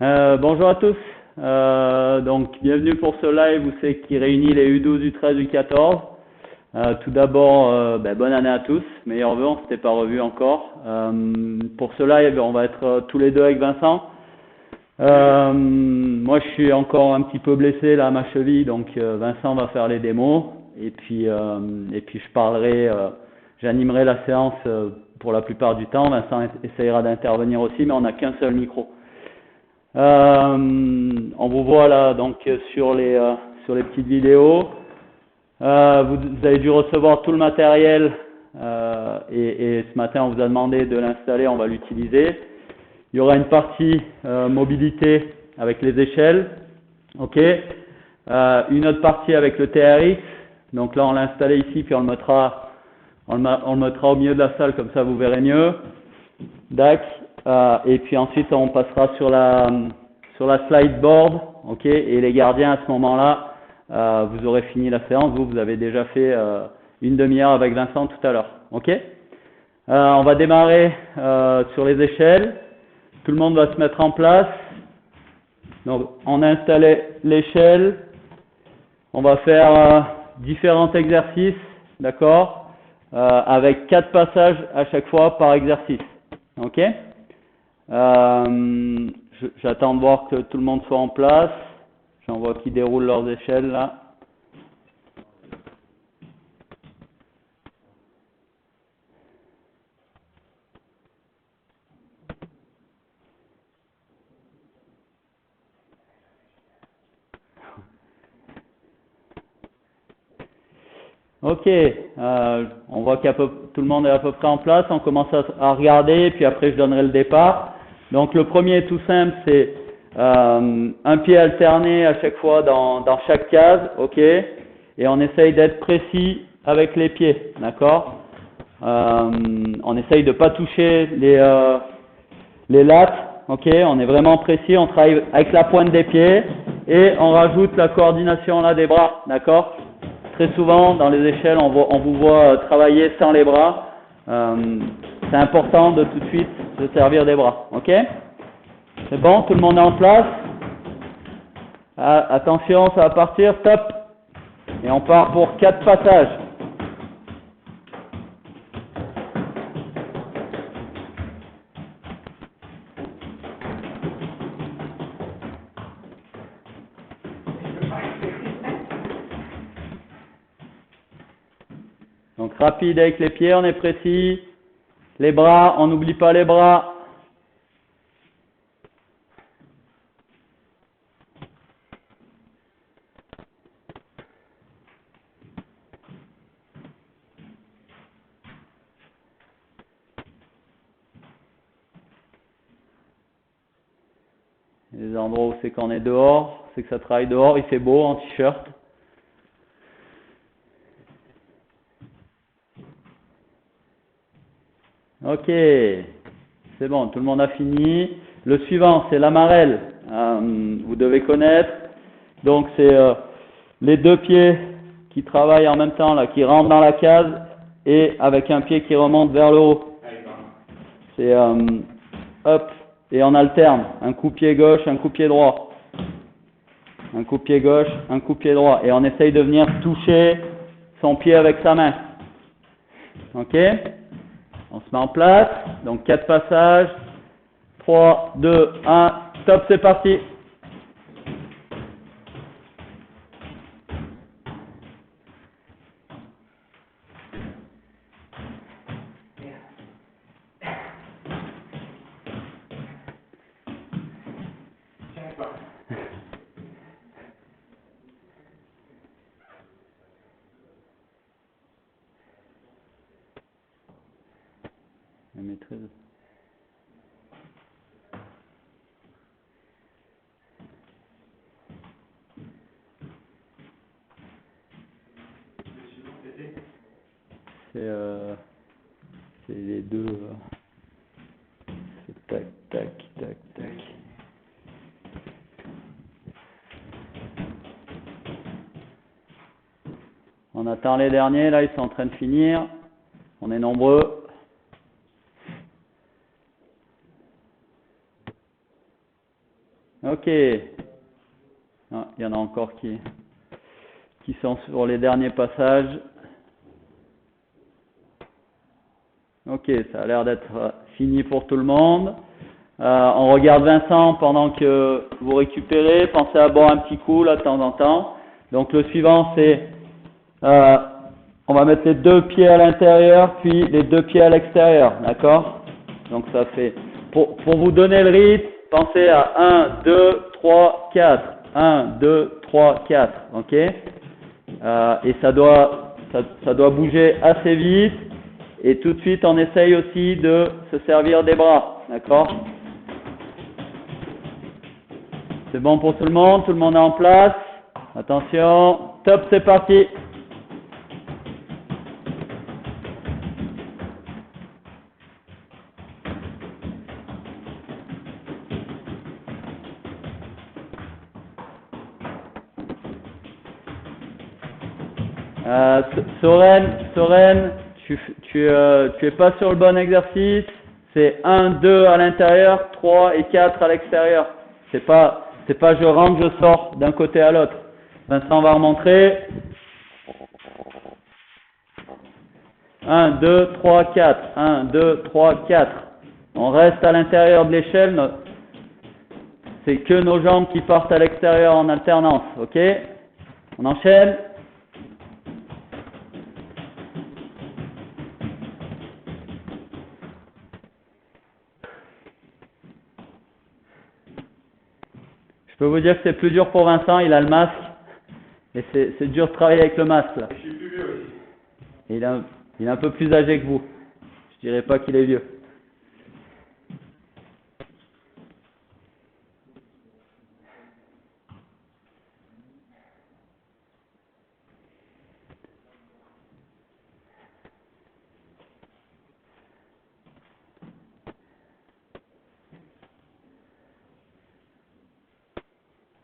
Bonjour à tous. Donc, bienvenue pour ce live où c'est qui réunit les U12, U13, U14. Tout d'abord, bonne année à tous. Meilleurs vœux, on ne s'était pas revu encore. Pour ce live, on va être tous les deux avec Vincent. Moi, je suis encore un petit peu blessé là à ma cheville, donc Vincent va faire les démos. Et puis je parlerai, j'animerai la séance pour la plupart du temps. Vincent essayera d'intervenir aussi, mais on n'a qu'un seul micro. On vous voit là donc sur les petites vidéos. Vous avez dû recevoir tout le matériel et ce matin on vous a demandé de l'installer, on va l'utiliser. Il y aura une partie mobilité avec les échelles, ok. Une autre partie avec le TRX. Donc là on l'a installé ici puis on le mettra au milieu de la salle, comme ça vous verrez mieux. Dac. Et puis ensuite on passera sur la slide board, ok. Et les gardiens à ce moment-là, vous aurez fini la séance. Vous avez déjà fait une demi-heure avec Vincent tout à l'heure, ok. On va démarrer sur les échelles. Tout le monde va se mettre en place. Donc on a installé l'échelle. On va faire différents exercices, d'accord, avec 4 passages à chaque fois par exercice, ok. J'attends de voir que tout le monde soit en place. J'en vois qui déroulent leurs échelles là. Ok, on voit tout le monde est à peu près en place. On commence à regarder, puis après je donnerai le départ. Donc le premier tout simple, c'est un pied alterné à chaque fois dans chaque case, ok. Et on essaye d'être précis avec les pieds, d'accord. On essaye de pas toucher les lattes, ok. On est vraiment précis. On travaille avec la pointe des pieds et on rajoute la coordination là des bras, d'accord. Très souvent, dans les échelles, on vous voit travailler sans les bras. C'est important de tout de suite se servir des bras. Ok? C'est bon? Tout le monde est en place? Attention, ça va partir. Top! Et on part pour 4 passages. Donc rapide avec les pieds, on est précis. Les bras, on n'oublie pas les bras. Les endroits où c'est qu'on est dehors, c'est que ça travaille dehors, il fait beau en t-shirt. Ok, c'est bon, tout le monde a fini. Le suivant, c'est l'amarelle. Vous devez connaître. Donc, c'est les deux pieds qui travaillent en même temps, là, qui rentrent dans la case et avec un pied qui remonte vers le haut. C'est hop, et on alterne. Un coup pied gauche, un coup pied droit. Un coup pied gauche, un coup pied droit. Et on essaye de venir toucher son pied avec sa main. Ok? On se met en place, donc 4 passages, 3, 2, 1, stop, c'est parti. La maîtrise. C'est les deux. C'est tac, tac, tac, tac. On attend les derniers, là, ils sont en train de finir. On est nombreux. Ok. Ah, il y en a encore qui sont sur les derniers passages. Ok, ça a l'air d'être fini pour tout le monde. On regarde Vincent pendant que vous récupérez. Pensez à boire un petit coup là de temps en temps. Donc le suivant c'est, on va mettre les 2 pieds à l'intérieur puis les 2 pieds à l'extérieur, d'accord? Donc ça fait, pour vous donner le rythme, pensez à 1, 2, 3, 4. 1, 2, 3, 4, ok? Et ça doit bouger assez vite. Et tout de suite, on essaye aussi de se servir des bras, d'accord? C'est bon pour tout le monde est en place. Attention, top, c'est parti. Soren, tu es pas sur le bon exercice. C'est 1, 2 à l'intérieur, 3 et 4 à l'extérieur. C'est pas je rentre, je sors d'un côté à l'autre. Vincent va remontrer. 1, 2, 3, 4. 1, 2, 3, 4. On reste à l'intérieur de l'échelle. C'est que nos jambes qui partent à l'extérieur en alternance. Ok? On enchaîne. Je peux vous dire que c'est plus dur pour Vincent, il a le masque. Et c'est dur de travailler avec le masque là. Je suis plus vieux aussi. Et il est un peu plus âgé que vous. Je dirais pas qu'il est vieux.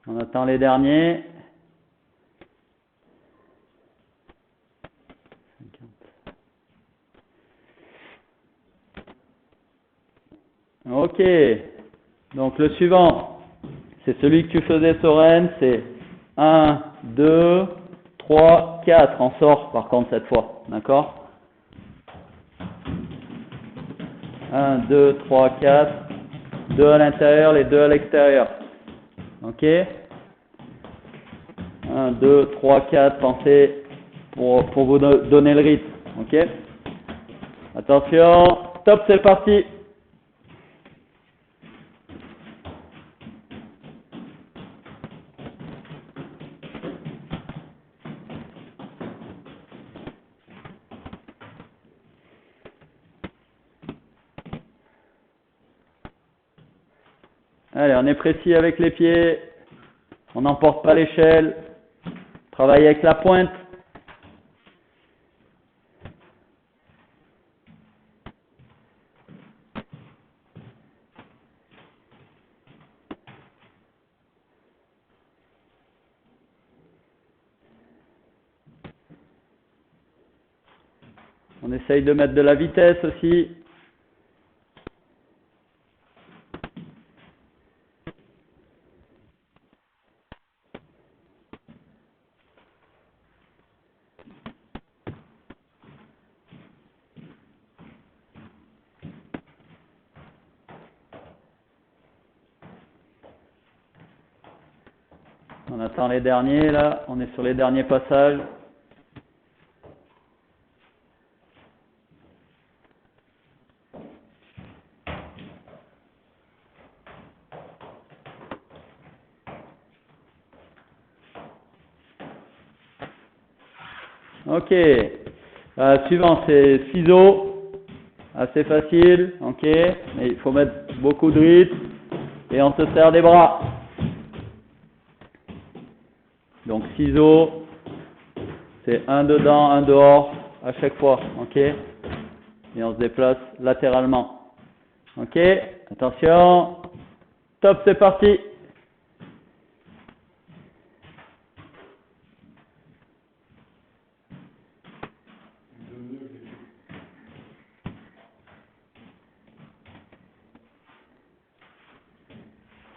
On attend les derniers. Ok. Donc le suivant, c'est celui que tu faisais Soren, c'est 1, 2, 3, 4. On sort par contre cette fois. D'accord? 1, 2, 3, 4. 2 à l'intérieur, les 2 à l'extérieur. Ok? 1, 2, 3, 4. Pensez pour vous donner le rythme. Ok? Attention. Top, c'est parti. Allez, on est précis avec les pieds. On n'emporte pas l'échelle. Travaille avec la pointe. On essaye de mettre de la vitesse aussi. On attend les derniers là. On est sur les derniers passages. Ok. Suivant, c'est ciseaux. Assez facile. Ok. Mais il faut mettre beaucoup de rythme. Et on se serre des bras. Donc ciseaux. C'est un dedans, un dehors à chaque fois. Ok. Et on se déplace latéralement. Ok. Attention. Top, c'est parti.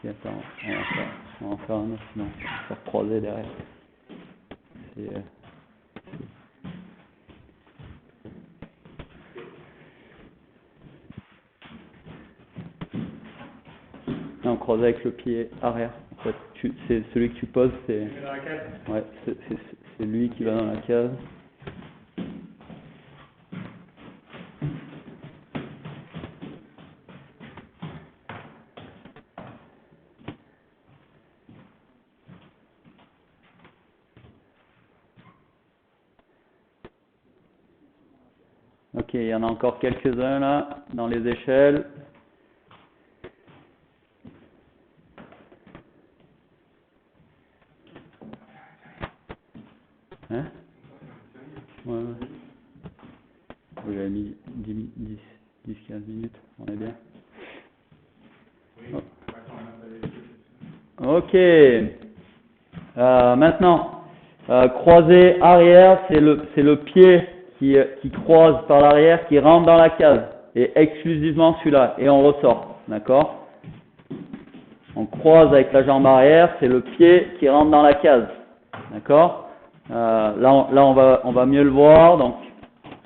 Ok, attends, on va faire un autre, sinon on va faire croiser derrière. Non, croiser avec le pied arrière. En fait, c'est celui que tu poses, c'est. Dans la case. Ouais, c'est lui qui va dans la case. Ok, il y en a encore quelques-uns là, dans les échelles. Hein? Ouais. J'avais mis 10-15 minutes, on est bien. Oh. Ok. Maintenant, croisé arrière, c'est le pied qui croise par l'arrière, qui rentre dans la case. Et exclusivement celui-là. Et on ressort. D'accord? On croise avec la jambe arrière, c'est le pied qui rentre dans la case. D'accord? Là, on va mieux le voir. Donc,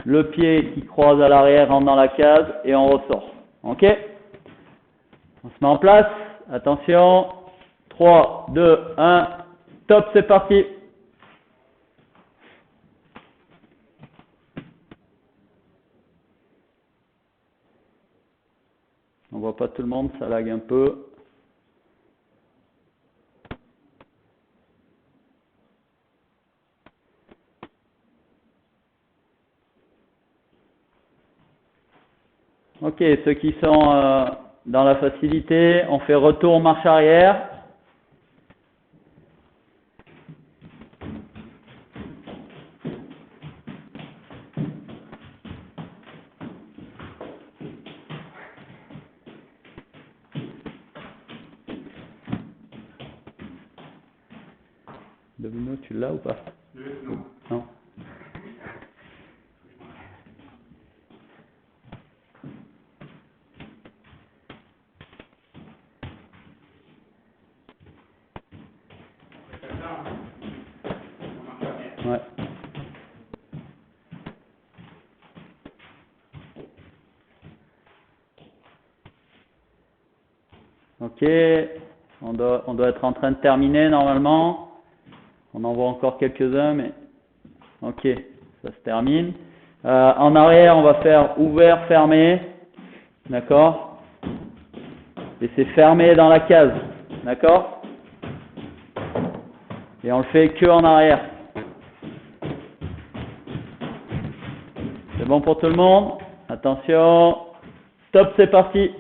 le pied qui croise à l'arrière rentre dans la case et on ressort. Ok? On se met en place. Attention. 3, 2, 1. Top, c'est parti. On voit pas tout le monde, ça lag un peu. Ok, ceux qui sont dans la facilité, on fait retour marche arrière. Domino, tu l'as ou pas? Non. Non. Ouais. Ok, on doit être en train de terminer normalement. On en voit encore quelques-uns, mais ok, ça se termine. En arrière, on va faire ouvert, fermé, d'accord? Et c'est fermé dans la case, d'accord? Et on le fait que en arrière. C'est bon pour tout le monde? Attention, stop, c'est parti.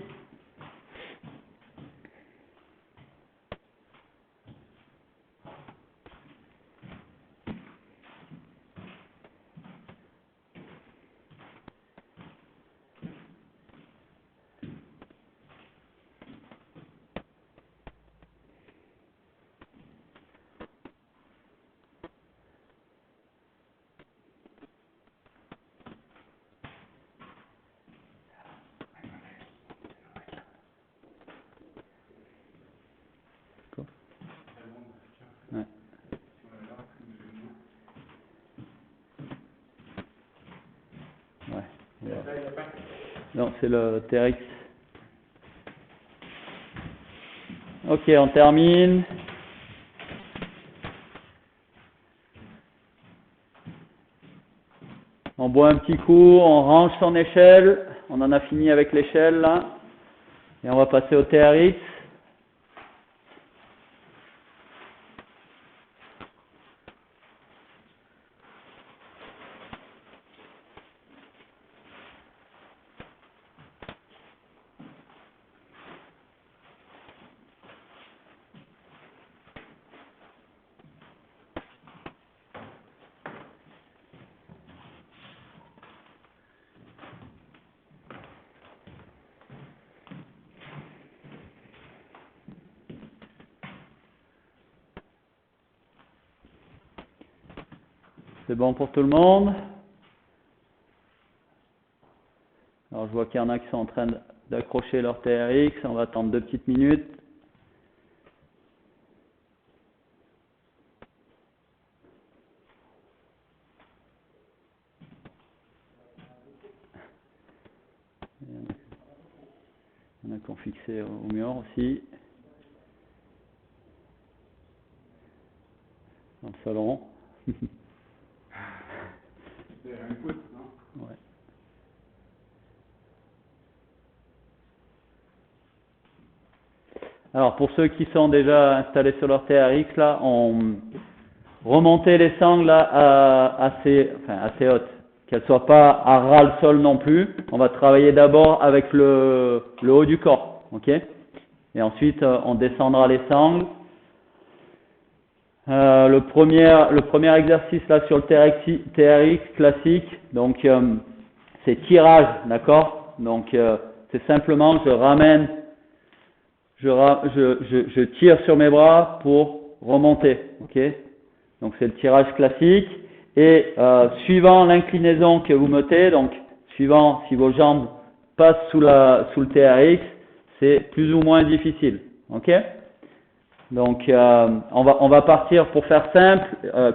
Ouais. Ouais. Non, c'est le TRX. Ok, on termine. On boit un petit coup, on range son échelle. On en a fini avec l'échelle là. Et on va passer au TRX. C'est bon pour tout le monde? Alors je vois qu'il y en a qui sont en train d'accrocher leur TRX. On va attendre 2 petites minutes. y en a qui ont fixé au mur aussi. Dans le salon. C'est un pouce, non? Ouais. Alors, pour ceux qui sont déjà installés sur leur TRX, là, on remontait les sangles là, assez hautes, qu'elles ne soient pas à ras le sol non plus. On va travailler d'abord avec le haut du corps, ok? Et ensuite, on descendra les sangles. Le premier exercice là sur le TRX classique, donc c'est tirage, d'accord? Donc c'est simplement je ramène, je tire sur mes bras pour remonter, ok? Donc c'est le tirage classique et suivant l'inclinaison que vous mettez, donc suivant si vos jambes passent sous le TRX, c'est plus ou moins difficile, ok? Donc on va partir pour faire simple,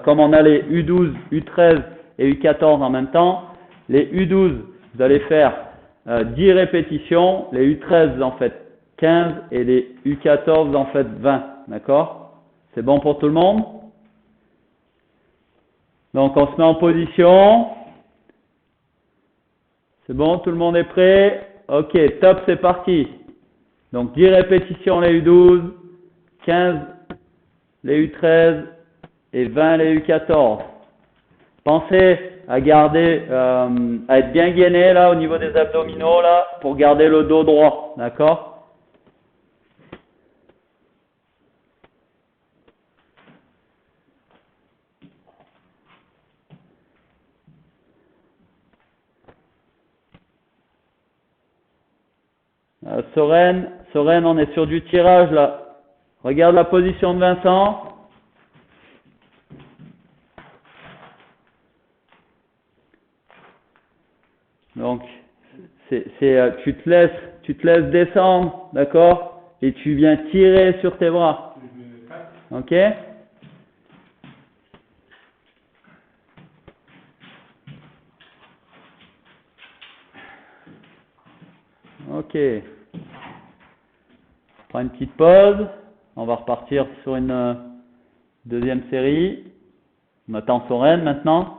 comme on a les U12, U13 et U14 en même temps. Les U12, vous allez faire 10 répétitions, les U13 vous en faites 15 et les U14 vous en faites 20, d'accord? C'est bon pour tout le monde? Donc on se met en position. C'est bon, tout le monde est prêt? Ok, top, c'est parti. Donc 10 répétitions les U12, 15 les U13 et 20 les U14. Pensez à garder, à être bien gainé là au niveau des abdominaux là pour garder le dos droit, d'accord? Soren, on est sur du tirage là. Regarde la position de Vincent. Donc, tu te laisses descendre, d'accord? Et tu viens tirer sur tes bras. Ok? Ok. On prend une petite pause. On va repartir sur une deuxième série. On attend Soren maintenant.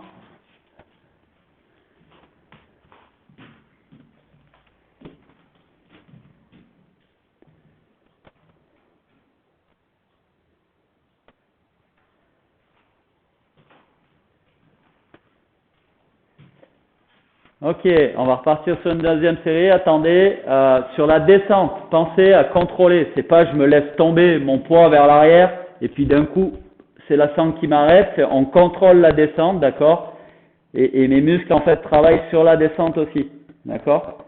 Ok, on va repartir sur une deuxième série. Attendez, sur la descente, pensez à contrôler. C'est pas je me laisse tomber mon poids vers l'arrière et puis d'un coup c'est la sangle qui m'arrête. On contrôle la descente, d'accord? Et mes muscles en fait travaillent sur la descente aussi, d'accord?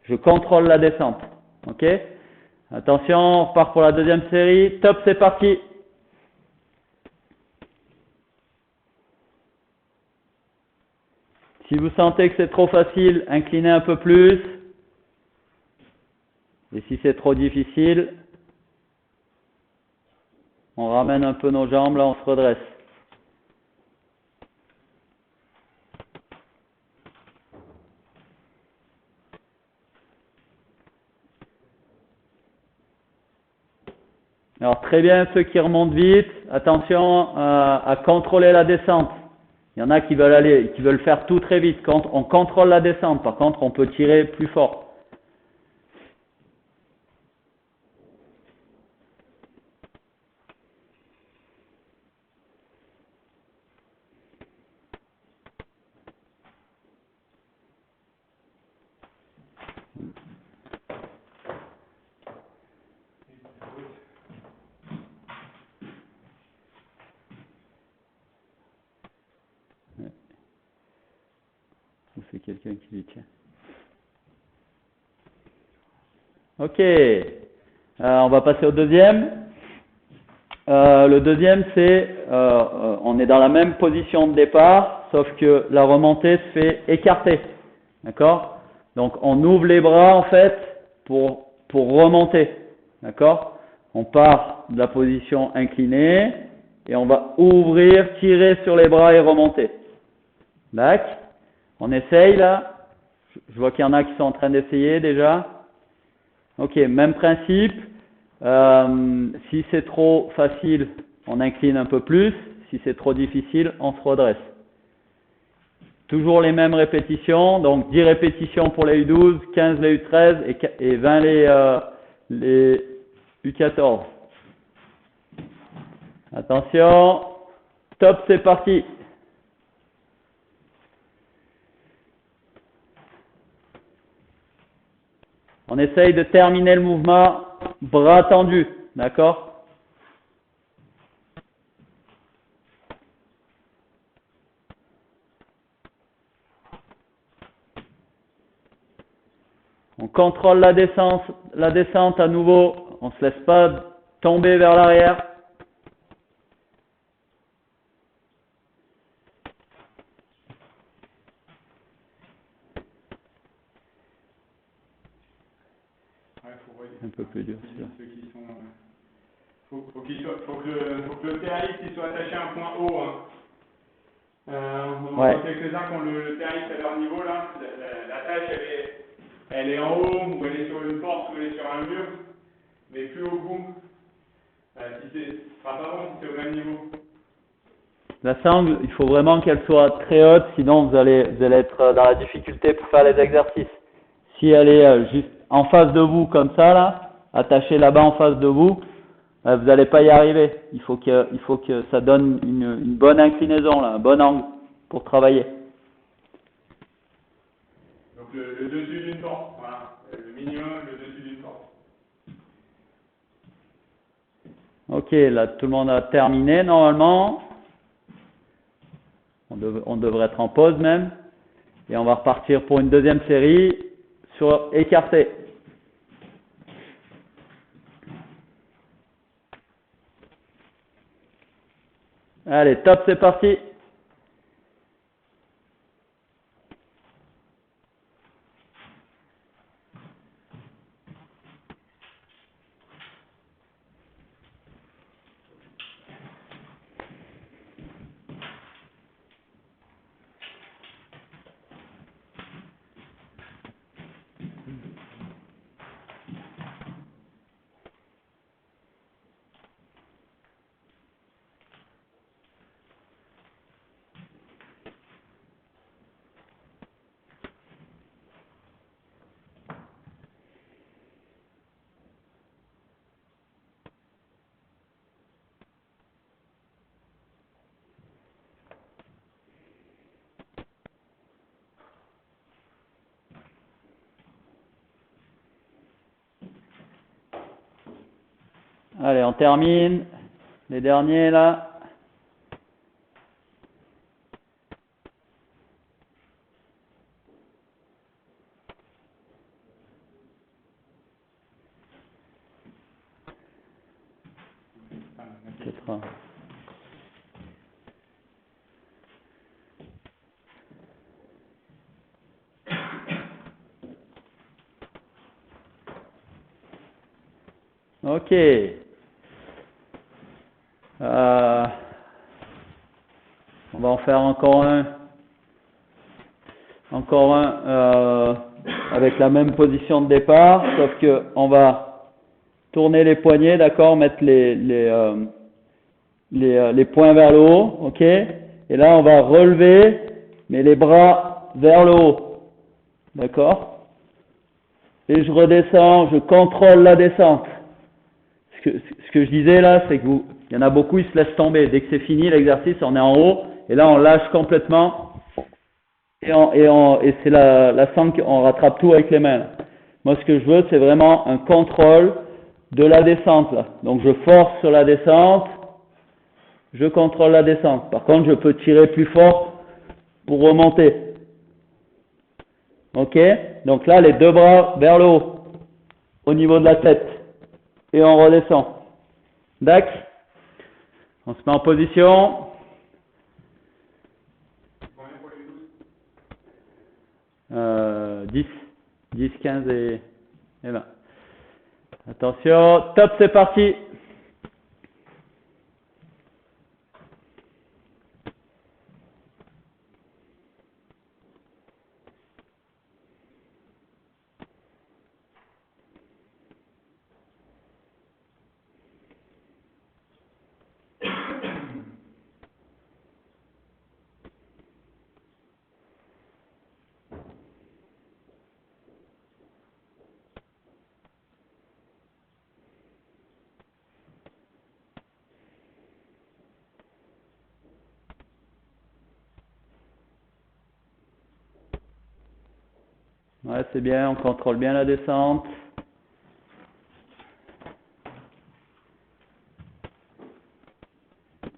Je contrôle la descente, ok? Attention, on repart pour la deuxième série. Top, c'est parti. Si vous sentez que c'est trop facile, inclinez un peu plus. Et si c'est trop difficile, on ramène un peu nos jambes, là on se redresse. Alors très bien, ceux qui remontent vite, attention à contrôler la descente. Il y en a qui veulent faire tout très vite. Quand on contrôle la descente, par contre, on peut tirer plus fort. Ou c'est quelqu'un qui lui tient. Ok. On va passer au deuxième. Le deuxième, c'est, on est dans la même position de départ, sauf que la remontée se fait écarter. D'accord? Donc, on ouvre les bras, en fait, pour remonter. D'accord? On part de la position inclinée, et on va ouvrir, tirer sur les bras et remonter. D'accord? On essaye, là. Je vois qu'il y en a qui sont en train d'essayer, déjà. Ok, même principe. Si c'est trop facile, on incline un peu plus. Si c'est trop difficile, on se redresse. Toujours les mêmes répétitions. Donc 10 répétitions pour les U12, 15 les U13 et 20 les U14. Attention. Top, c'est parti. On essaye de terminer le mouvement bras tendus, d'accord? On contrôle la descente à nouveau, on ne se laisse pas tomber vers l'arrière. Un peu plus dur celui-là. Faut que le TRX il soit attaché à un point haut. Hein. On voit quelques-uns qui ont le TRX à leur niveau là. La tâche elle est en haut, ou elle est sur une porte, ou elle est sur un mur, mais plus au bout. Ce sera pas bon si c'est au même niveau. La sangle, il faut vraiment qu'elle soit très haute, sinon vous allez être dans la difficulté pour faire les exercices. Si elle est juste en face de vous comme ça là, attachée là-bas en face de vous, vous n'allez pas y arriver. Il faut que ça donne une bonne inclinaison là, un bon angle pour travailler. Donc le dessus d'une porte, voilà, le minimum, le dessus d'une porte. Ok, là tout le monde a terminé normalement. On devrait être en pause même. Et on va repartir pour une deuxième série sur écarté. Allez, top, c'est parti. Allez, on termine. Les derniers là. Ok. On va en faire encore un. Avec la même position de départ, sauf que on va tourner les poignets, d'accord, mettre les poings vers le haut, ok. Et là, on va relever, mais les bras vers le haut, d'accord. Et je redescends, je contrôle la descente. Ce que je disais là, c'est que il y en a beaucoup, ils se laissent tomber. Dès que c'est fini l'exercice, on est en haut, et là on lâche complètement, et c'est la sangle, on rattrape tout avec les mains. Moi, ce que je veux, c'est vraiment un contrôle de la descente là. Donc je force sur la descente, je contrôle la descente. Par contre, je peux tirer plus fort pour remonter. Ok? Donc là, les deux bras vers le haut, au niveau de la tête, et on redescend. D'accord? On se met en position. 10, 15 et 20. Attention, top, c'est parti. Ouais, c'est bien, on contrôle bien la descente.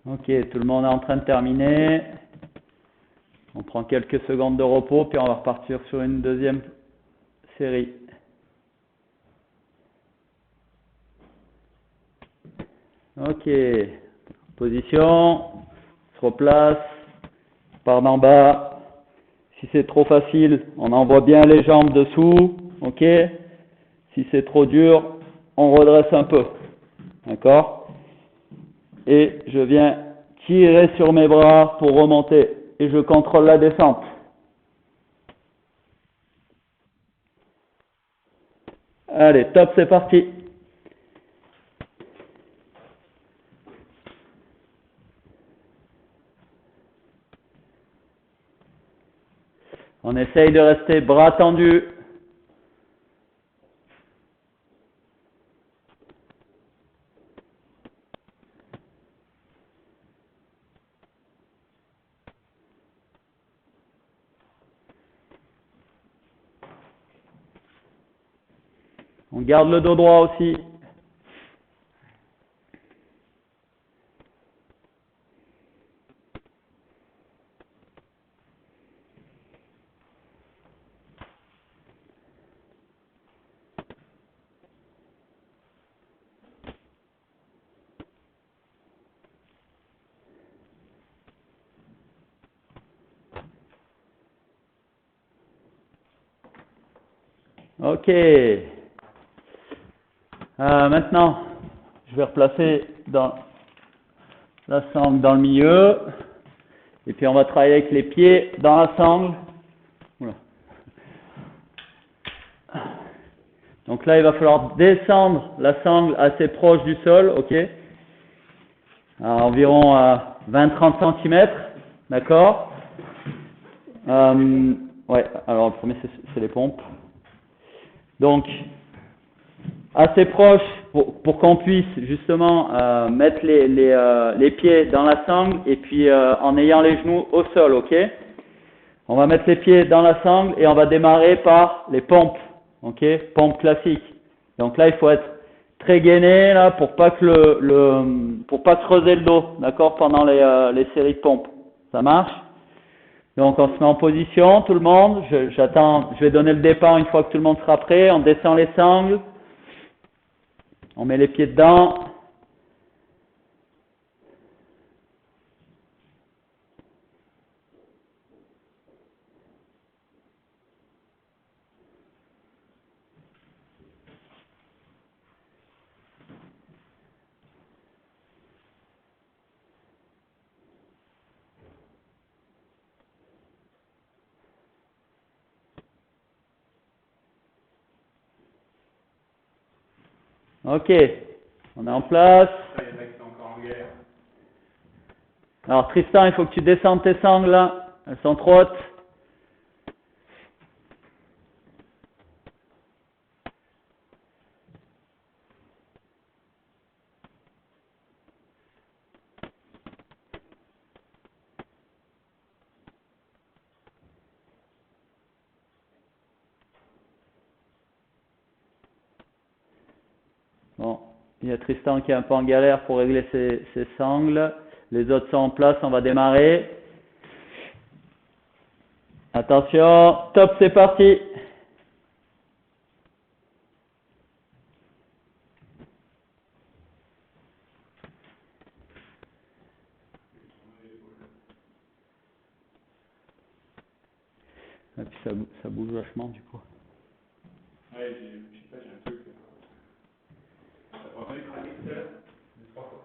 Ok, tout le monde est en train de terminer. On prend quelques secondes de repos, puis on va repartir sur une deuxième série. Ok, position, on se replace, on part d'en bas. Si c'est trop facile, on envoie bien les jambes dessous, ok. Si c'est trop dur, on redresse un peu, d'accord. Et je viens tirer sur mes bras pour remonter et je contrôle la descente. Allez, top, c'est parti. On essaye de rester bras tendus. On garde le dos droit aussi. Ok. Maintenant, je vais replacer dans la sangle dans le milieu. Et puis on va travailler avec les pieds dans la sangle. Oula. Donc là, il va falloir descendre la sangle assez proche du sol, ok, à environ 20-30 cm, d'accord. Ouais, alors le premier, c'est les pompes. Donc, assez proche pour qu'on puisse justement mettre les pieds dans la sangle et puis en ayant les genoux au sol, ok. On va mettre les pieds dans la sangle et on va démarrer par les pompes, ok, pompes classiques. Donc là, il faut être très gainé là pour pas que pour pas creuser le dos, d'accord, pendant les séries de pompes. Ça marche? Donc on se met en position, tout le monde. Je vais donner le départ une fois que tout le monde sera prêt. On descend les sangles. On met les pieds dedans. Ok, on est en place. Il y en a qui sont encore en guerre. Alors Tristan, il faut que tu descendes tes sangles là. Elles sont trop hautes. Bon, il y a Tristan qui est un peu en galère pour régler ses sangles. Les autres sont en place, on va démarrer. Attention, top, c'est parti. Et puis ça bouge vachement du coup. Ouais, je sais pas, j'ai un truc. T'as entendu craquer tout à l'heure? 3 fois.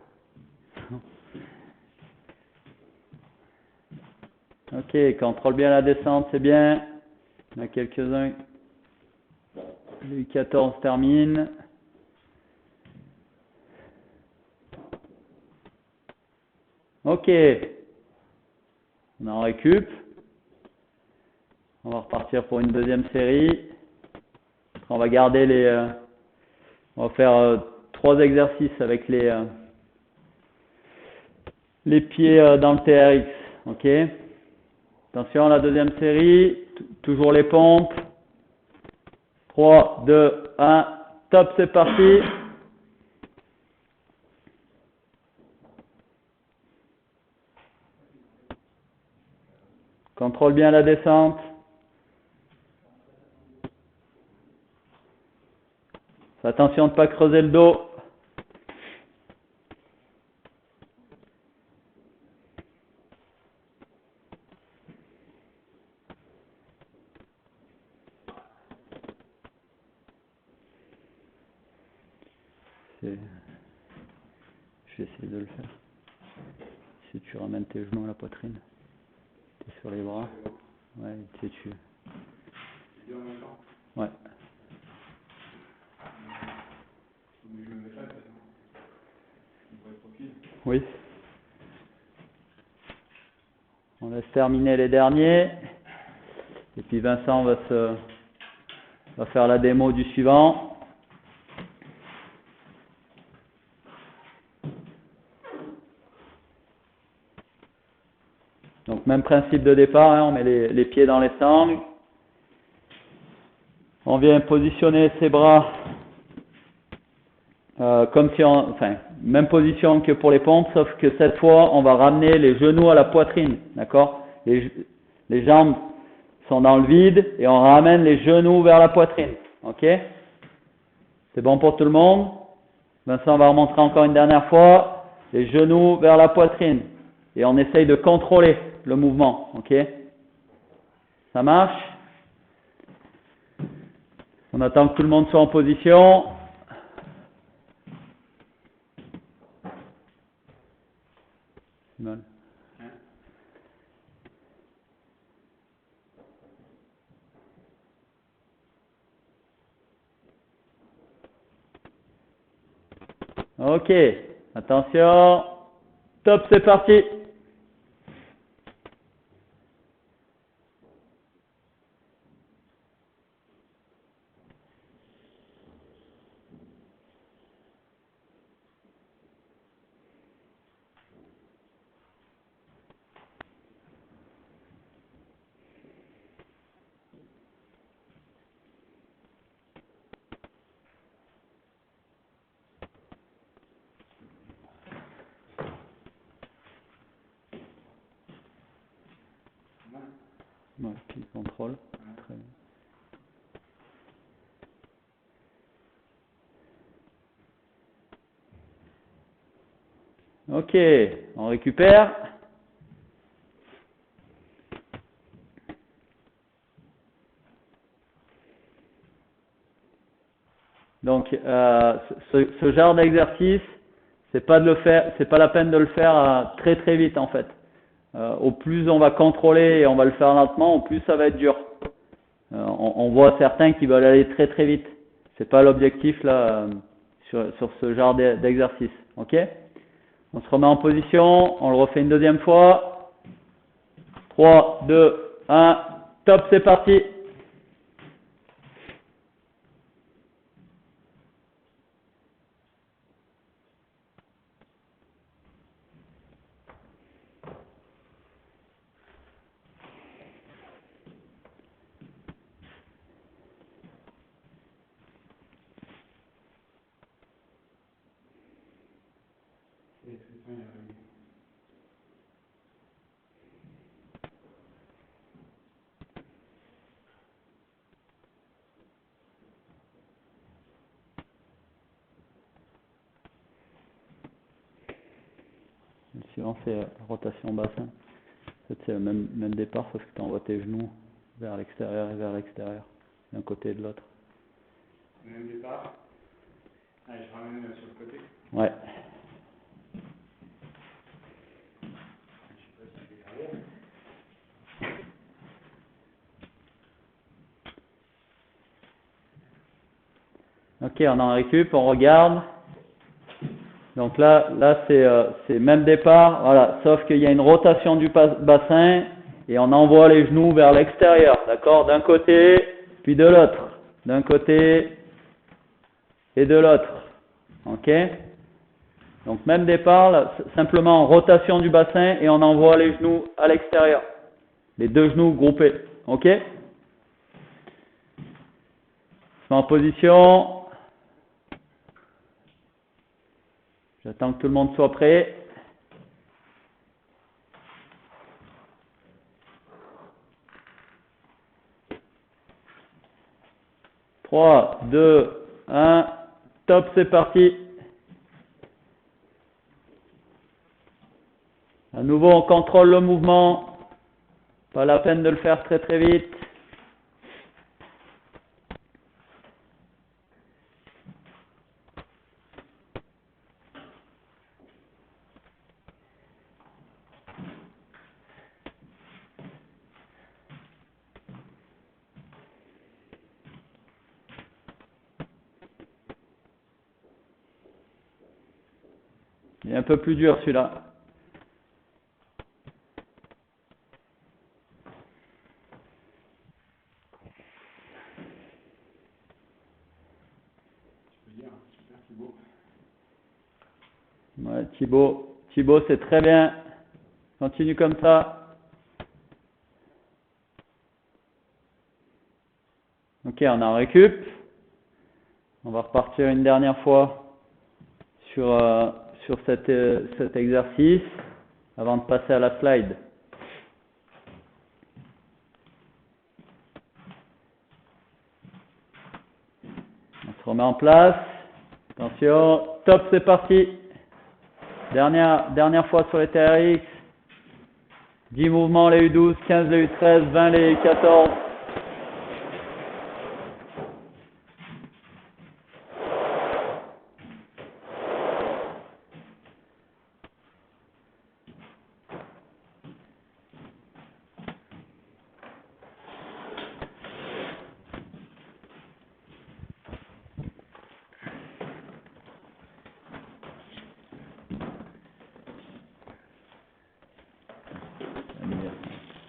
Ok, contrôle bien la descente, c'est bien. Il y en a quelques-uns. Le U14 termine. Ok. On en récup. On va repartir pour une deuxième série. On va garder on va faire 3 exercices avec les pieds dans le TRX. Ok. Attention, la deuxième série. Toujours les pompes. 3, 2, 1, top, c'est parti. Contrôle bien la descente. Fais attention de ne pas creuser le dos. Je vais essayer de le faire. Si tu ramènes tes genoux à la poitrine, tu es sur les bras. Ouais, tu es dessus. Ouais. Oui. On laisse terminer les derniers. Et puis Vincent va faire la démo du suivant. Donc même principe de départ, hein, on met les pieds dans les sangles. On vient positionner ses bras comme si même position que pour les pompes, sauf que cette fois, on va ramener les genoux à la poitrine, d'accord? Les jambes sont dans le vide et on ramène les genoux vers la poitrine, ok? C'est bon pour tout le monde? Vincent va remontrer encore une dernière fois, les genoux vers la poitrine et on essaye de contrôler le mouvement, ok? Ça marche? On attend que tout le monde soit en position. Mal. Ok, attention, top, c'est parti. Ouais, puis contrôle. Très bien. Ok, on récupère. Donc, ce genre d'exercice, c'est pas la peine de le faire très très vite en fait. Au plus on va contrôler et on va le faire lentement, au plus ça va être dur. On voit certains qui veulent aller très très vite. C'est pas l'objectif là sur ce genre d'exercice. Ok? On se remet en position, on le refait une deuxième fois. 3, 2, 1, top, c'est parti. Le suivant, c'est rotation bassin. En fait, c'est le même départ, sauf que tu envoies tes genoux vers l'extérieur et vers l'extérieur, d'un côté et de l'autre. Même départ. Allez, je ramène sur le côté. Ouais. Ok, on en récup, on regarde. Donc là c'est même départ, voilà, sauf qu'il y a une rotation du bassin et on envoie les genoux vers l'extérieur, d'accord, d'un côté puis de l'autre, d'un côté et de l'autre, ok. Donc même départ, là, simplement rotation du bassin et on envoie les genoux à l'extérieur, les deux genoux groupés, ok. se met en position. J'attends que tout le monde soit prêt. Trois, deux, un, top, c'est parti. À nouveau, on contrôle le mouvement. Pas la peine de le faire très très vite. Il est un peu plus dur celui-là. Ouais, Thibaut, c'est très bien. Continue comme ça. Ok, on en récup. On va repartir une dernière fois sur cet exercice avant de passer à la slide. On se remet en place. Attention, top, c'est parti. Dernière fois sur les TRX. 10 mouvements les U12, 15 les U13, 20 les U14.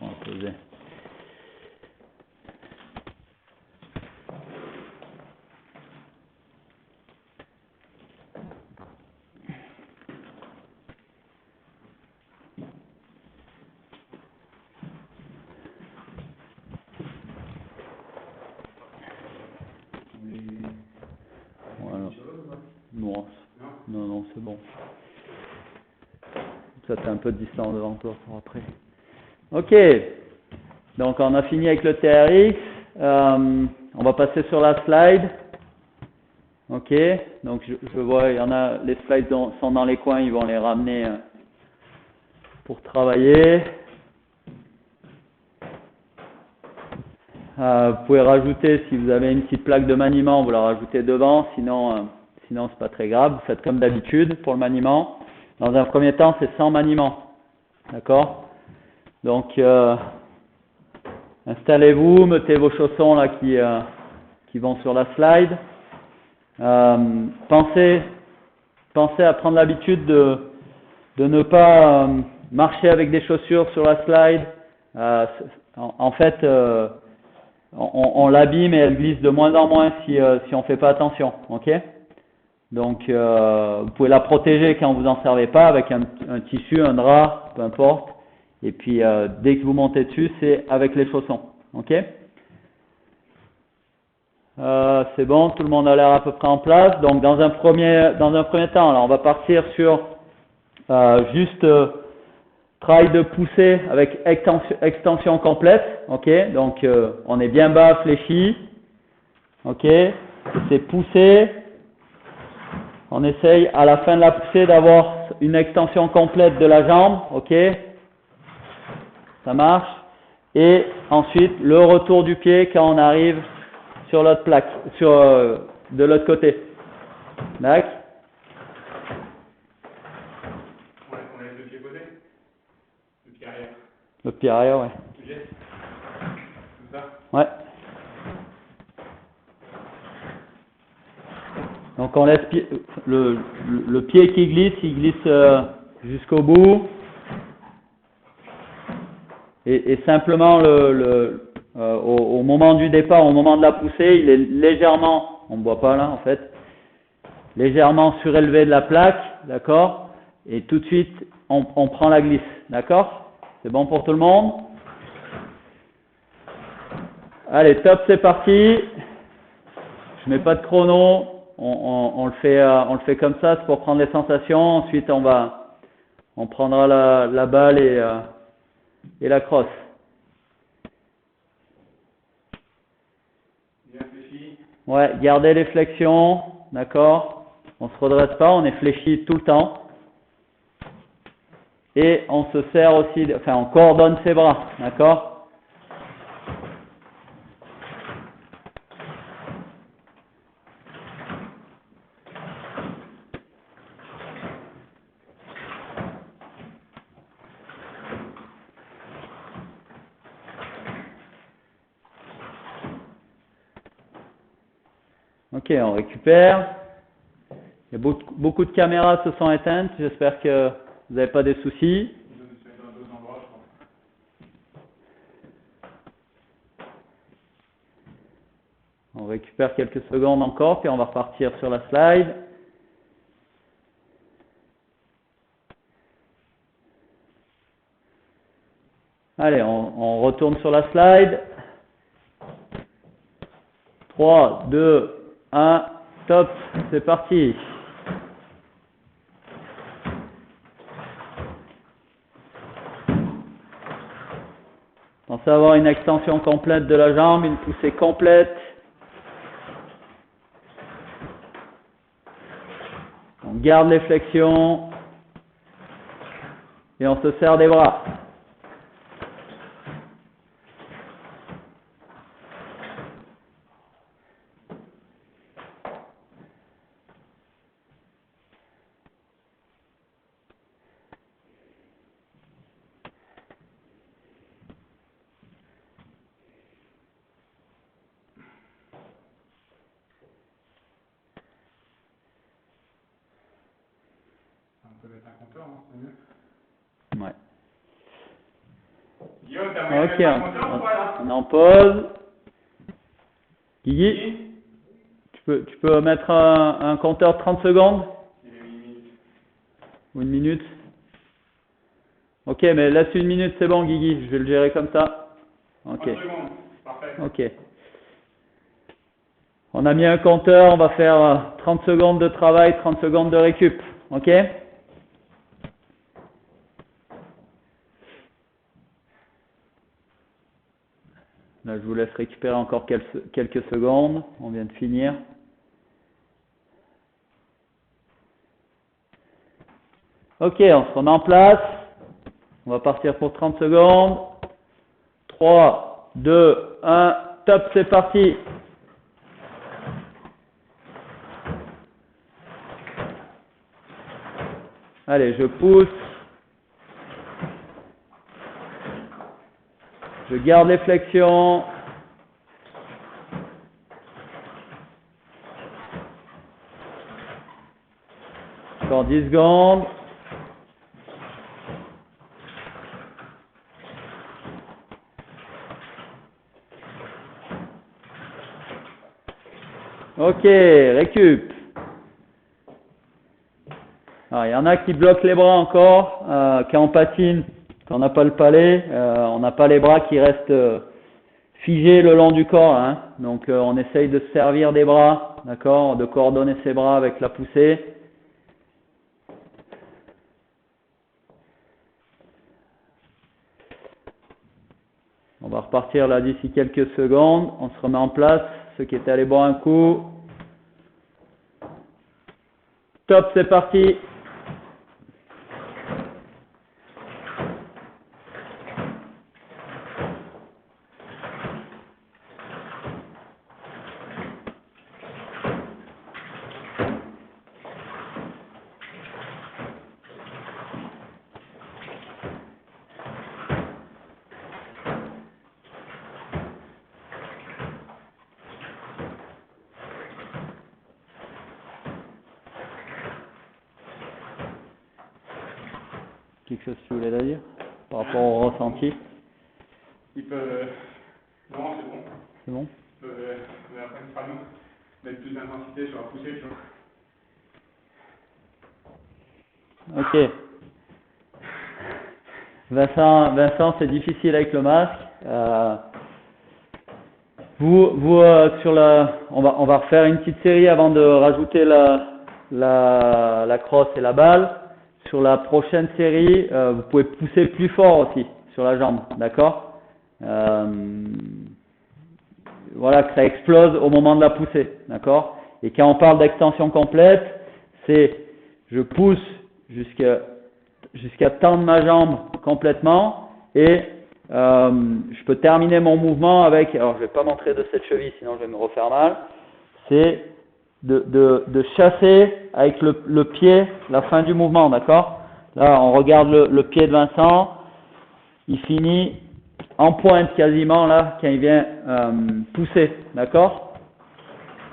On va poser. Voilà. Non, c'est bon. Ça, t'as un peu de distance devant toi pour après. Ok. Donc, on a fini avec le TRX. On va passer sur la slide. Ok. Donc, je vois, il y en a, les slides sont dans les coins, ils vont les ramener pour travailler. Vous pouvez rajouter, si vous avez une petite plaque de maniement, vous la rajoutez devant, sinon c'est pas très grave. Vous faites comme d'habitude pour le maniement. Dans un premier temps, c'est sans maniement. D'accord? Donc, installez-vous, mettez vos chaussons là qui vont sur la slide. Pensez à prendre l'habitude de ne pas marcher avec des chaussures sur la slide. En fait, on l'abîme et elle glisse de moins en moins si on ne fait pas attention. Ok? Donc, vous pouvez la protéger quand vous n'en servez pas avec un tissu, un drap, peu importe. Et puis, dès que vous montez dessus, c'est avec les chaussons. Ok? C'est bon, tout le monde a l'air à peu près en place. Donc, dans un premier temps, là, on va partir sur juste travail de poussée avec extension complète. Ok? Donc, on est bien bas, fléchi. Ok? C'est poussé. On essaye à la fin de la poussée d'avoir une extension complète de la jambe. Ok? Ça marche. Et ensuite, le retour du pied quand on arrive sur l'autre plaque, de l'autre côté. D'accord? Ouais, on laisse le pied posé. Le pied arrière. Le pied arrière, ouais. Tu laisses. Comme ça. Ouais. Donc on laisse le pied qui glisse, il glisse jusqu'au bout. Et simplement au moment du départ, au moment de la poussée, il est légèrement, on ne voit pas là en fait, légèrement surélevé de la plaque, d'accord? Et tout de suite, on prend la glisse, d'accord? C'est bon pour tout le monde? Allez, top, c'est parti. Je mets pas de chrono, on le fait comme ça, c'est pour prendre les sensations. Ensuite, on prendra la balle et la crosse. Bien fléchi. Ouais, gardez les flexions, d'accord? On se redresse pas, on est fléchi tout le temps. Et on se serre aussi, enfin on coordonne ses bras, d'accord? Ok, on récupère. Il y a beaucoup de caméras se sont éteintes, j'espère que vous n'avez pas des soucis. On récupère quelques secondes encore, puis on va repartir sur la slide. Allez, on retourne sur la slide. 3, 2, 1, top, c'est parti. Pensez avoir une extension complète de la jambe, une poussée complète. On garde les flexions et on se serre des bras. On peut mettre un compteur, hein, c'est mieux. Ouais. Guillaume, t'as moyen de mettre un compteur ou pas là? On en pause. Guigui, tu peux mettre un compteur de 30 secondes? Il est 8 minutes. Ou une minute? Ok, mais laisse une minute, c'est bon Guigui, je vais le gérer comme ça. Ok. 30 secondes, parfait. Ok. On a mis un compteur, on va faire 30 secondes de travail, 30 secondes de récup. Ok? Là, je vous laisse récupérer encore quelques secondes. On vient de finir. Ok, on se remet en place. On va partir pour 30 secondes. 3, 2, 1, top, c'est parti. Allez, je pousse. Je garde les flexions. Encore 10 secondes. Ok, récup. Alors, il y en a qui bloquent les bras encore, quand on patine, quand on n'a pas le palais, on n'a pas les bras qui restent figés le long du corps, hein. Donc on essaye de se servir des bras, d'accord, de coordonner ses bras avec la poussée. On va repartir là d'ici quelques secondes, on se remet en place, ceux qui étaient allés boire un coup. Top, c'est parti. Quelque chose que tu voulais dire par rapport au ressenti? Il peut. Non, c'est bon. C'est bon? Mais après, il fera nous mettre plus d'intensité sur la poussée, tu vois. Ok. Vincent, c'est difficile avec le masque. sur on va refaire une petite série avant de rajouter la crosse et la balle. Sur la prochaine série, vous pouvez pousser plus fort aussi sur la jambe, d'accord? Voilà, que ça explose au moment de la poussée, d'accord? Et quand on parle d'extension complète, c'est je pousse jusqu'à tendre ma jambe complètement et je peux terminer mon mouvement avec, alors je vais pas montrer de cette cheville sinon je vais me refaire mal, c'est de chasser avec le pied la fin du mouvement, d'accord? Là on regarde le pied de Vincent, il finit en pointe quasiment là quand il vient pousser, d'accord?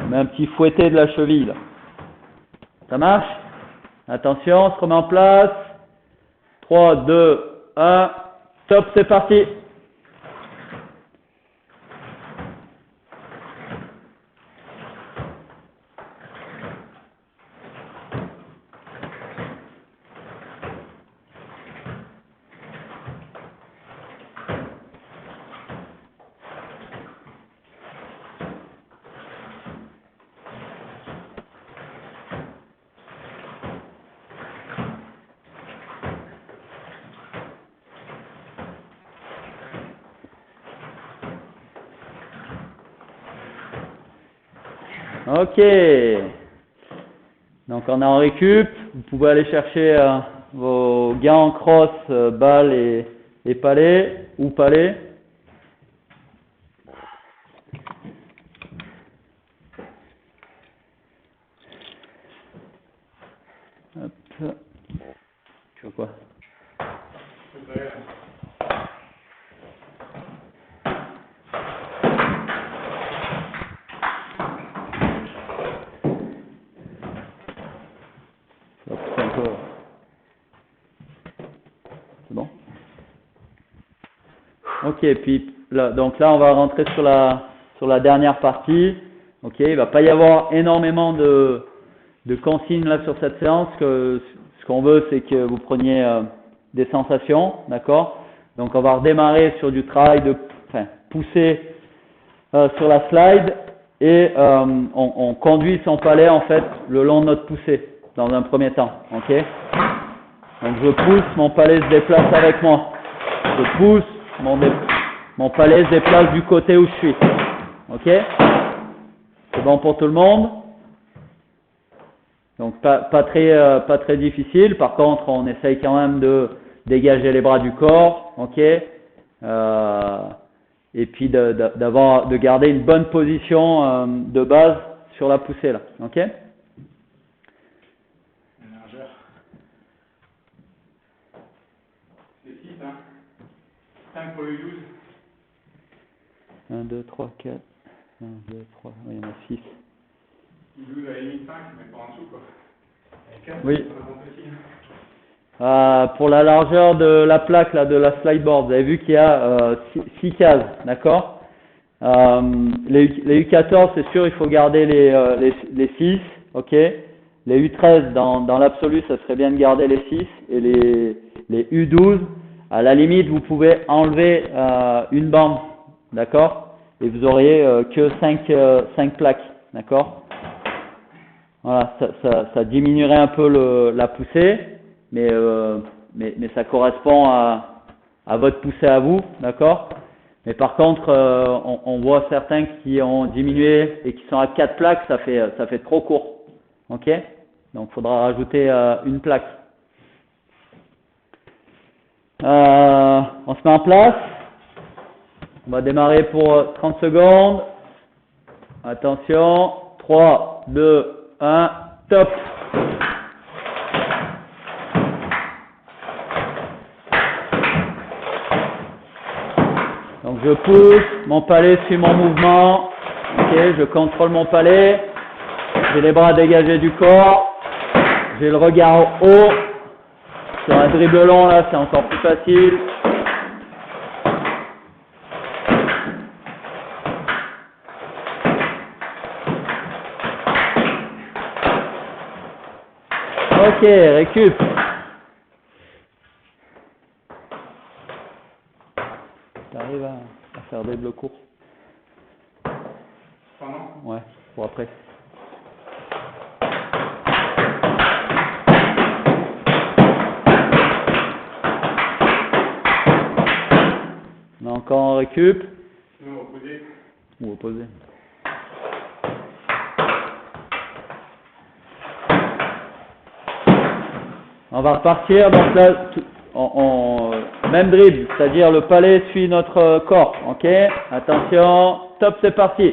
On met un petit fouetté de la cheville là. Ça marche? Attention, on se remet en place. 3, 2, 1, top, c'est parti. Ok. Donc on est en récup. Vous pouvez aller chercher vos gants, crosse, balles et palets ou palets. Hop. Tu vois quoi? C'est bon? Ok, puis là, donc là on va rentrer sur la dernière partie. Ok, il va pas y avoir énormément de consignes là sur cette séance. Ce qu'on veut c'est que vous preniez des sensations, d'accord? Donc on va redémarrer sur du travail pousser sur la slide et on conduit son palais en fait le long de notre poussée dans un premier temps, ok? Donc je pousse, mon palais se déplace avec moi. Je pousse, mon palais se déplace du côté où je suis. Ok? C'est bon pour tout le monde? Donc pas très difficile. Par contre, on essaye quand même de dégager les bras du corps. Ok? Et puis de garder une bonne position de base sur la poussée là. Ok? C'est 6, hein. 5 pour le 12. 1, 2, 3, 4. 1, 2, 3. Oui, il y en a 6. 12 à la limite 5, mais pas en dessous, quoi. Et 4, Oui. c'est pas Pour la largeur de la plaque là, de la slideboard, vous avez vu qu'il y a 6 cases, d'accord? Les U14, c'est sûr, il faut garder les 6, ok? Les U13, dans l'absolu, ça serait bien de garder les 6. Et les U12, à la limite, vous pouvez enlever une bande, d'accord? Et vous auriez que 5 plaques, d'accord? Voilà, ça diminuerait un peu la poussée, mais ça correspond à votre poussée à vous, d'accord? Mais par contre, on voit certains qui ont diminué et qui sont à 4 plaques, ça fait trop court, ok? Donc il faudra rajouter une plaque. On se met en place. On va démarrer pour 30 secondes. Attention, 3, 2, 1, top. Donc je pousse, mon palais suit mon mouvement. Ok, je contrôle mon palais. J'ai les bras dégagés du corps. J'ai le regard haut. Sur un dribble long là, c'est encore plus facile. Ok, récup. Tu arrives à faire des blocs courts. après. On a encore en récup. Non, opposé. Ou opposé. On va repartir, donc là, même dribble, c'est-à-dire le palais suit notre corps, ok? Attention, top, c'est parti.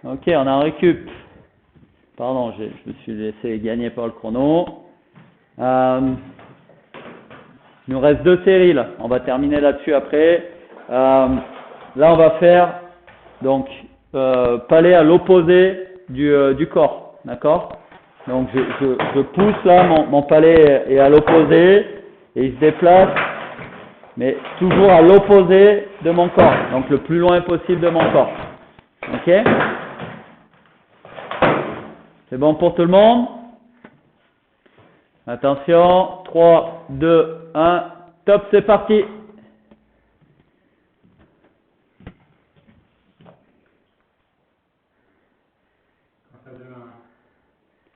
Ok, on a un récup. Pardon, je me suis laissé gagner par le chrono. Il nous reste 2 séries là. On va terminer là-dessus après. Là, on va faire donc palais à l'opposé du corps, d'accord? Donc je pousse là, mon palais est à l'opposé et il se déplace, mais toujours à l'opposé de mon corps, donc le plus loin possible de mon corps. Ok? C'est bon pour tout le monde? Attention, 3, 2, 1, top, c'est parti.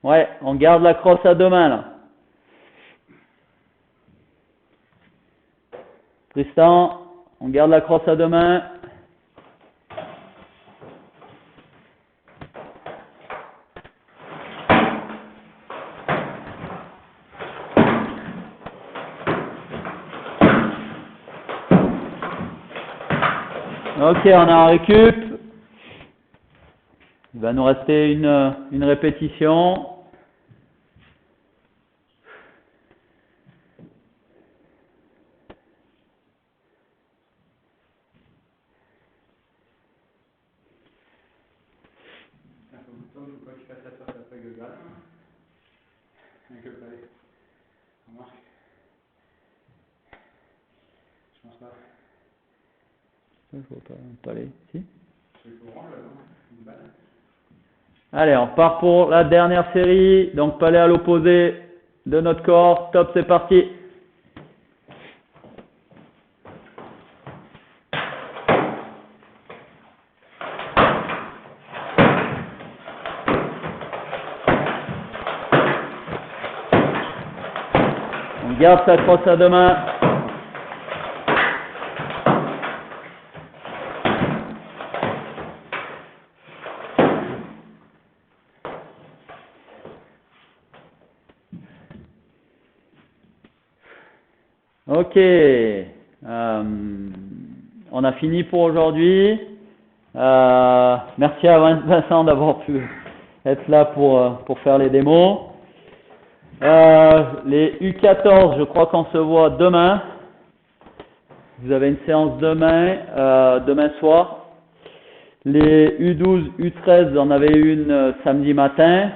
Ouais, on garde la crosse à 2 mains là. Tristan, on garde la crosse à 2 mains. Ok, on a un récup. Il va nous rester une répétition. Je vois pas un palais ici. Allez, on part pour la dernière série. Donc palais à l'opposé de notre corps. Top, c'est parti. On garde sa crosse à 2 mains. Ok, on a fini pour aujourd'hui. Merci à Vincent d'avoir pu être là pour faire les démos. Les U14, je crois qu'on se voit demain. Vous avez une séance demain soir. Les U12, U13, on avait une samedi matin,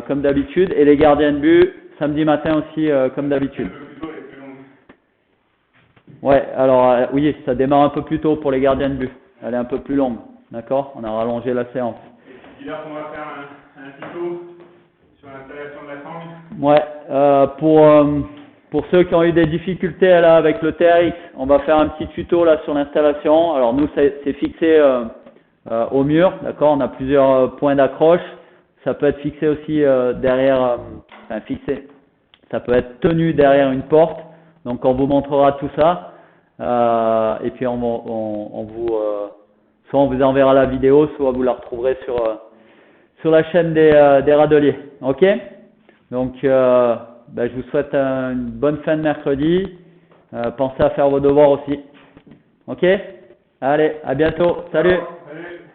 comme d'habitude. Et les gardiens de but, samedi matin aussi, comme d'habitude. Ouais, alors oui, ça démarre un peu plus tôt pour les gardiens de but. Elle est un peu plus longue, d'accord? On a rallongé la séance. Et là, on va faire un tuto sur l'installation de la sangle. Ouais, pour ceux qui ont eu des difficultés là avec le TRX, on va faire un petit tuto là sur l'installation. Alors nous, c'est fixé au mur, d'accord? On a plusieurs points d'accroche. Ça peut être fixé aussi derrière, enfin fixé. Ça peut être tenu derrière une porte. Donc on vous montrera tout ça. Et puis on vous soit on vous enverra la vidéo, soit vous la retrouverez sur la chaîne des râteliers. Ok? Donc je vous souhaite une bonne fin de mercredi. Pensez à faire vos devoirs aussi. Ok? Allez, à bientôt. Salut! Salut.